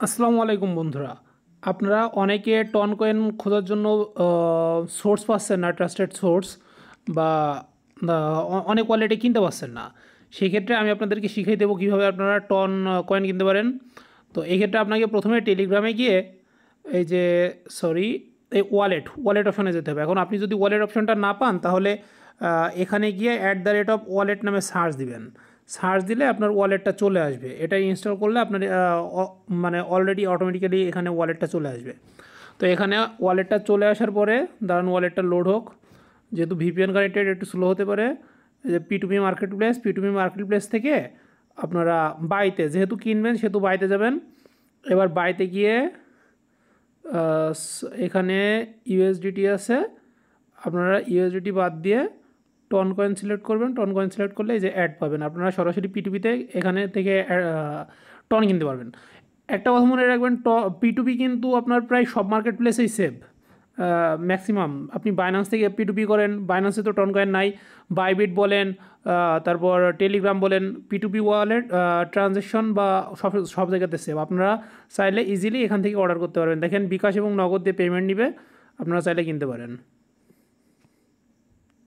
আসসালামু আলাইকুম বন্ধুরা। আপনারা অনেকে টন কয়েন খোঁজার জন্য সোর্স পাচ্ছেন না, ট্রাস্টেড সোর্স বা অনেক ওয়ালেটে কিনতে পারছেন না। সেক্ষেত্রে আমি আপনাদেরকে শিখিয়ে দেবো কীভাবে আপনারা টন কয়েন কিনতে পারেন। তো এক্ষেত্রে আপনাকে প্রথমে টেলিগ্রামে গিয়ে এই যে সরি এই ওয়ালেট অপশনে যেতে হবে। এখন আপনি যদি ওয়ালেট অপশনটা না পান তাহলে এখানে গিয়ে @ওয়ালেট নামে সার্চ দিবেন। সার্চ দিলে আপনার ওয়ালেটটা চলে আসবে। এটা ইনস্টল করলে আপনার মানে অলরেডি অটোমেটিক্যালি এখানে ওয়ালেটটা চলে আসবে। তো এখানে ওয়ালেটটা চলে আসার পরে দাঁড়ান ওয়ালেটটা লোড হোক। যেহেতু ভিপিএন কানেক্টেড একটু স্লো হতে পারে। এই যে P to P market place থেকে আপনারা বাইতে যেহেতু কিনবেন সেহেতু বাইতে যাবেন। এবার বাইতে গিয়ে এখানে ইউএসডিটি আছে, আপনারা ইউএসডিটি বাদ দিয়ে টন কয়েন সিলেক্ট করবেন। টন কয়েন সিলেক্ট করলে এই যে অ্যাড পাবেন, আপনারা সরাসরি পিটুপিতে এখানে থেকে টন কিনতে পারবেন। একটা কথা মনে রাখবেন, পিটুপি কিন্তু আপনার প্রায় সব মার্কেট প্লেসেই সেভ। ম্যাক্সিমাম আপনি বাইন্যান্স থেকে পিটুপি করেন, বাইন্যান্সে তো টন কয়েন নাই। বাইবিট বলেন, তারপর টেলিগ্রাম বলেন, পিটুপি ওয়ালেট ট্রানজ্যাকশন বা সব সব জায়গাতে সেভ। আপনারা চাইলে ইজিলি এখান থেকে অর্ডার করতে পারবেন। দেখেন বিকাশ এবং নগদ দিয়ে পেমেন্ট নিবে, আপনারা চাইলে কিনতে পারেন।